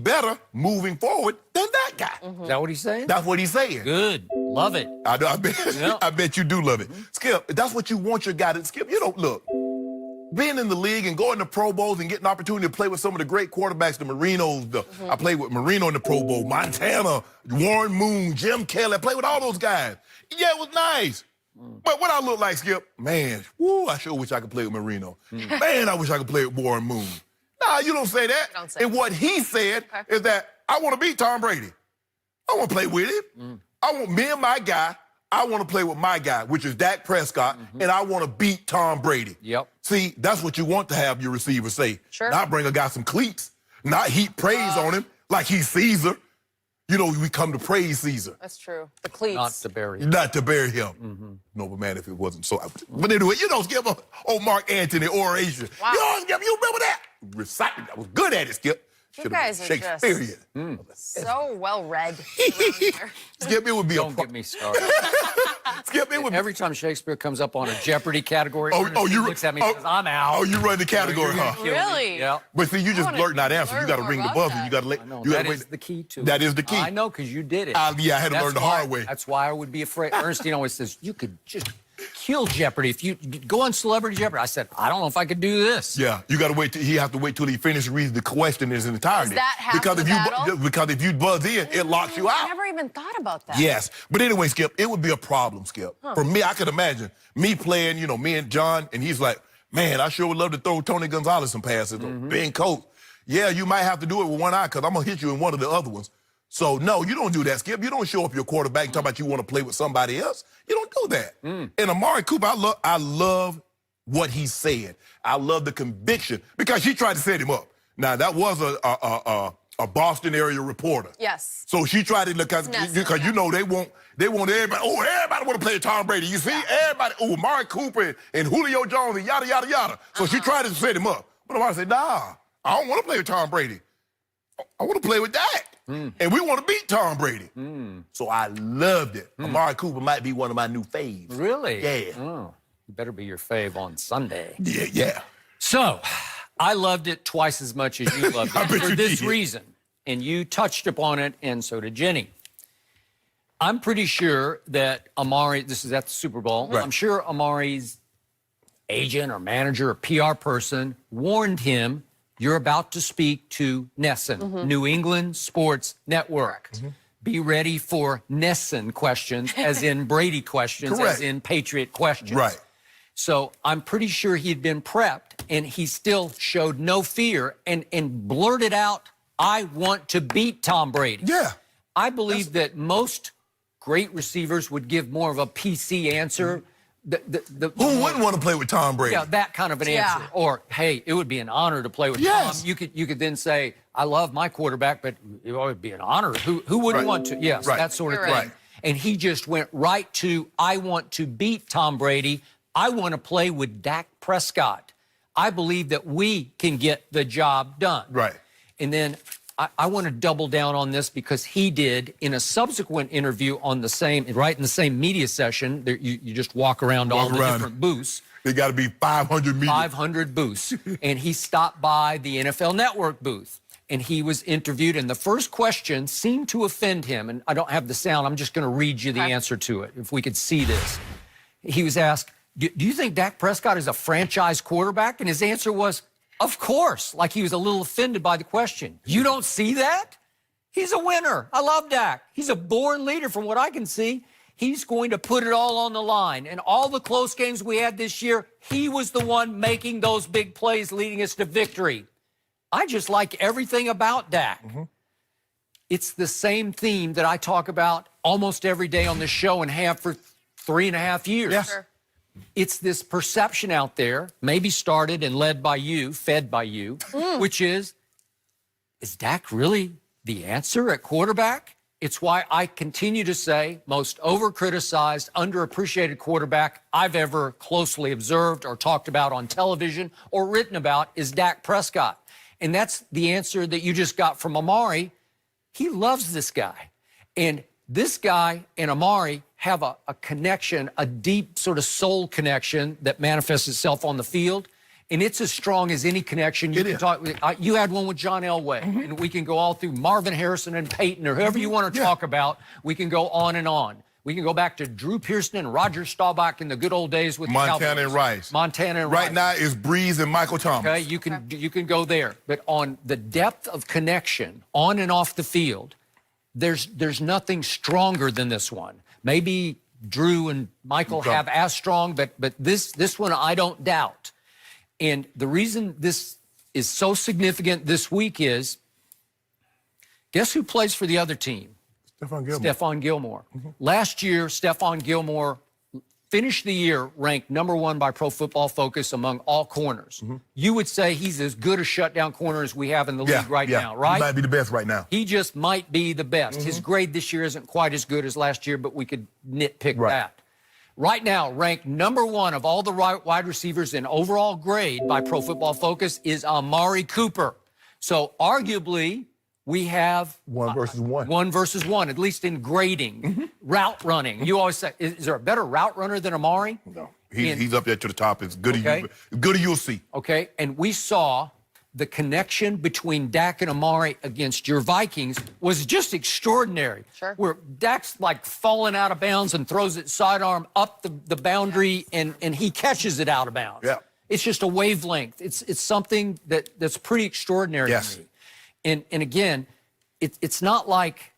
better moving forward than that guy. Is that what he's saying? That's what he's saying. Good. Love it. I bet, Yep. I bet you do love it. Skip, that's what you want your guy to, Skip, you don't, look, being in the league and going to Pro Bowls and getting an opportunity to play with some of the great quarterbacks, the Marinos, I played with Marino in the Pro Bowl, Montana, Warren Moon, Jim Kelly, I played with all those guys. Yeah, it was nice. But what I look like, Skip, man, woo, I sure wish I could play with Marino. Man, I wish I could play with Warren Moon. Nah, you don't say that. Don't say and what he said is that I want to beat Tom Brady. I want to play with him. I want me and my guy, I want to play with my guy, which is Dak Prescott, and I want to beat Tom Brady. Yep. See, that's what you want to have your receiver say. Sure. Not bring a guy some cleats, not heap praise on him like he's Caesar. You know, we come to praise Caesar. That's true. The cleats. Not to bury him. Not to bury him. No, but man, if it wasn't so. But anyway, you know, Skip, old Mark Antony oration. Wow. You know, Skip, you remember that? Recited. I was good at it, Skip. You guys are just Shakespearean. so well read around here. Skip, it would be Don't get me started. Skip, it would be. Every time Shakespeare comes up on a Jeopardy category, Oh, Ernestine you looks at me and says, I'm out. Oh, you run the category, You're gonna huh? kill me. Really? Yeah. But see, you just wanna blurt not answer. You learn got to more ring the about buzzer. that. You got to let. I know. You That gotta is wait. the key to it. That is the key. I know, because you did it. Yeah, I had to learn the hard way. That's why I would be afraid. Ernestine always says, you could just kill Jeopardy if you go on Celebrity Jeopardy. I said, I don't know if I could do this. Yeah, you got to wait. He have to wait till he finishes reading the question in its entirety. Is that half because the if you battle? because if you buzz in, it locks you I out. never even thought about that. Yes, but anyway, Skip, it would be a problem, Skip. For me, I could imagine me playing, you know, me and John, and he's like, man, I sure would love to throw Tony Gonzalez some passes, or Ben Coates. Yeah, you might have to do it with one eye because I'm going to hit you in one of the other ones. So, no, you don't do that, Skip. You don't show up your quarterback and talk about you want to play with somebody else. You don't do that. And Amari Cooper, I love what he said. I love the conviction because she tried to set him up. Now, that was a Boston area reporter. Yes. So she tried to look because you know they want everybody. Oh, everybody want to play Tom Brady. You see, everybody. Oh, Amari Cooper and Julio Jones and yada yada yada. So she tried to set him up, but Amari said, "Nah, I don't want to play with Tom Brady. I want to play with Dak, and we want to beat Tom Brady." So I loved it. Amari Cooper might be one of my new faves. Really? Yeah. Oh, you better be your fave on Sunday. Yeah. So, I loved it twice as much as you loved I it bet for you this did. reason. And you touched upon it, and so did Jenny. I'm pretty sure that Amari, this is at the Super Bowl, Right. I'm sure Amari's agent or manager or PR person warned him, you're about to speak to Nesson, New England Sports Network. Be ready for Nesson questions, as in Brady questions, Correct. as in Patriot questions. Right. So I'm pretty sure he'd been prepped, and he still showed no fear and blurted out, I want to beat Tom Brady. Yeah. I believe that most great receivers would give more of a PC answer. Who wouldn't want to play with Tom Brady? Yeah, that kind of an Yeah. answer. Or, hey, it would be an honor to play with Yes. Tom. You could then say, I love my quarterback, but it would be an honor. Who wouldn't Right. want to? Yes, Right. that sort of You're thing. right. And he just went right to, I want to beat Tom Brady. I want to play with Dak Prescott. I believe that we can get the job done. Right. And then I want to double down on this because he did in a subsequent interview on the same, right in the same media session. There, you just walk around all the different booths. They got to be 500 meters. 500 booths. And he stopped by the NFL Network booth and he was interviewed. And the first question seemed to offend him. And I don't have the sound. I'm just going to read you the answer to it, if we could see this. He was asked, do you think Dak Prescott is a franchise quarterback? And his answer was, of course, like he was a little offended by the question. You don't see that? He's a winner. I love Dak. He's a born leader from what I can see. He's going to put it all on the line. And all the close games we had this year, he was the one making those big plays leading us to victory. I just like everything about Dak. It's the same theme that I talk about almost every day on this show and have for 3.5 years. Yes. Sure. It's this perception out there, maybe started and led by you, fed by you, which is Dak really the answer at quarterback? It's why I continue to say most overcriticized, underappreciated quarterback I've ever closely observed or talked about on television or written about is Dak Prescott. And that's the answer that you just got from Amari. He loves this guy. And this guy and Amari have a connection, a deep sort of soul connection that manifests itself on the field. And it's as strong as any connection you can talk. You had one with John Elway, and we can go all through Marvin Harrison and Peyton, or whoever you want to talk about. We can go on and on. We can go back to Drew Pearson and Roger Staubach in the good old days with Montana and Rice. Montana and Rice. Right now is Breeze and Michael Thomas. Okay, you can go there, but on the depth of connection on and off the field, there's nothing stronger than this one. Maybe Drew and Michael have as strong, but this one I don't doubt. And the reason this is so significant this week is, guess who plays for the other team? Stephon Gilmore. Last year, Stephon Gilmore finished the year ranked #1 by Pro Football Focus among all corners. You would say he's as good a shutdown corner as we have in the league right now, right? He might be the best right now. He just might be the best. His grade this year isn't quite as good as last year, but we could nitpick that. Right now, ranked #1 of all the wide receivers in overall grade by Pro Football Focus is Amari Cooper. So arguably, we have 1 versus 1. 1 versus 1, at least in grading. Route running. You always say, is there a better route runner than Amari? No. He's up there to the top. It's good as you'll see. Okay, and we saw the connection between Dak and Amari against your Vikings was just extraordinary. Sure. Where Dak's like falling out of bounds and throws it sidearm up the boundary, and he catches it out of bounds. Yeah. It's just a wavelength. It's something that's pretty extraordinary to me. And again, it's not like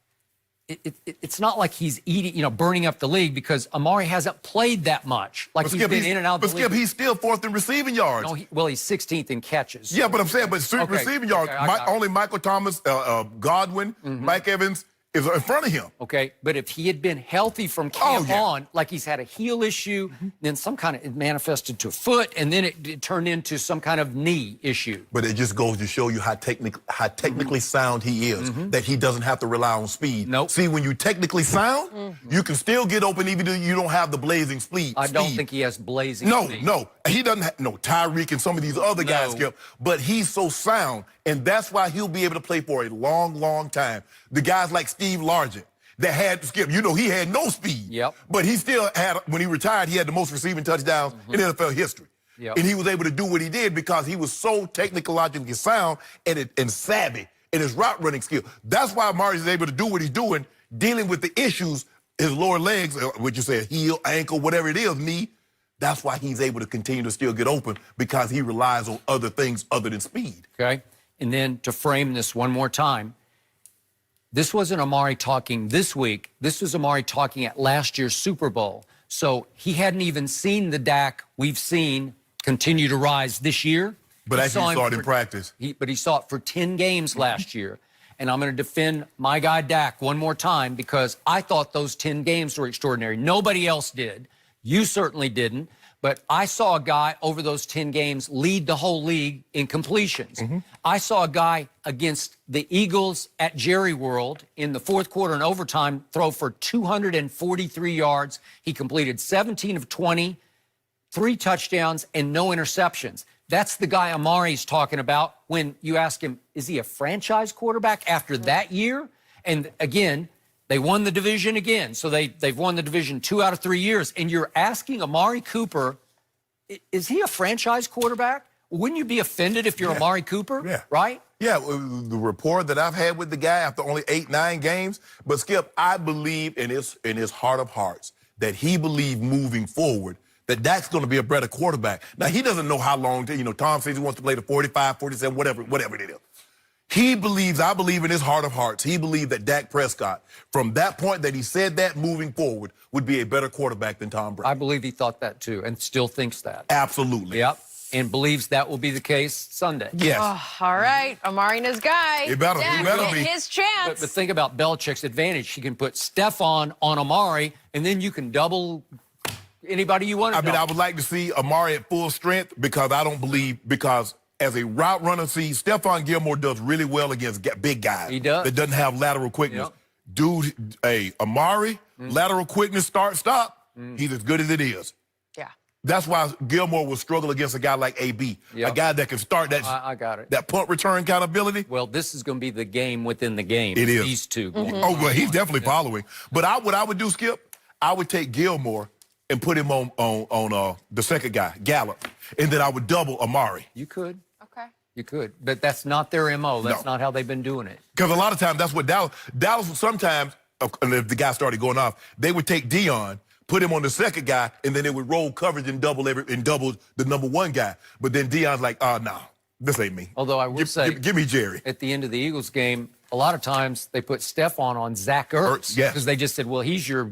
it's not like he's burning up the league, because Amari hasn't played that much. Like he's been in and out of the league. But Skip, he's still 4th in receiving yards. No, he's 16th in catches. Yeah, but I'm saying, receiving yards, only Michael Thomas, Godwin, Mike Evans is in front of him. Okay, but if he had been healthy from camp on, like he's had a heel issue, then it manifested to foot, and then it turned into some kind of knee issue. But it just goes to show you how technically sound he is, that he doesn't have to rely on speed. Nope. See, when you technically sound, you can still get open even though you don't have the blazing speed. I don't think he has blazing speed. No. He doesn't have, Tyreek and some of these other guys, Skip, but he's so sound, and that's why he'll be able to play for a long, long time. The guys like Steve Largent that had, Skip, he had no speed. Yep. But he still had, when he retired, he had the most receiving touchdowns in NFL history. Yep. And he was able to do what he did because he was so technologically sound and savvy in his route running skill. That's why Amari is able to do what he's doing, dealing with the issues, his lower legs, what you say, heel, ankle, whatever it is, knee. That's why he's able to continue to still get open, because he relies on other things other than speed. Okay, and then to frame this one more time, this wasn't Amari talking this week. This was Amari talking at last year's Super Bowl. So he hadn't even seen the Dak we've seen continue to rise this year. But actually saw it in practice. But he saw it for 10 games last year. And I'm going to defend my guy Dak one more time, because I thought those 10 games were extraordinary. Nobody else did. You certainly didn't. But I saw a guy over those 10 games lead the whole league in completions. I saw a guy against the Eagles at Jerry World in the 4th quarter and overtime throw for 243 yards. He completed 17 of 20, 3 touchdowns, and no interceptions. That's the guy Amari's talking about when you ask him, is he a franchise quarterback after that year? And again, they won the division again. So they've won the division 2 out of 3 years. And you're asking Amari Cooper, is he a franchise quarterback? Wouldn't you be offended if you're Amari Cooper? Right? Yeah, the rapport that I've had with the guy after only 8, 9 games. But Skip, I believe in his heart of hearts that he believed moving forward that Dak's going to be a better quarterback. Now, he doesn't know how long, Tom says he wants to play to 45, 47, whatever it is. He believes, I believe in his heart of hearts, he believed that Dak Prescott, from that point that he said that moving forward, would be a better quarterback than Tom Brady. I believe he thought that too, and still thinks that. Absolutely. Yep, and believes that will be the case Sunday. Yes. Oh, all right, Amari and his guy. It better be. His chance. But think about Belichick's advantage. He can put Stephon on Amari, and then you can double anybody you want to double. I would like to see Amari at full strength, because I don't believe, because as a route runner, Stephon Gilmore does really well against big guys. He does. That doesn't have lateral quickness. Dude, Amari, lateral quickness, start, stop, he's as good as it is. Yeah. That's why Gilmore will struggle against a guy like AB, a guy that can start that. I got it. That punt return kind of ability. Well, this is going to be the game within the game. It is. These two. Oh, well, he's definitely following. But what I would do, Skip, I would take Gilmore and put him on the second guy, Gallup, and then I would double Amari. You could. Okay. You could. But that's not their MO. That's No. not how they've been doing it. Because a lot of times that's what Dallas sometimes, and if the guy started going off, they would take Dion, put him on the second guy, and then they would roll coverage and double the number one guy. But then Dion's like, no, this ain't me. Although I will say, give me Jerry. at the end of the Eagles game, a lot of times they put Stephon on Zach Ertz Yes. because they just said, well, he's your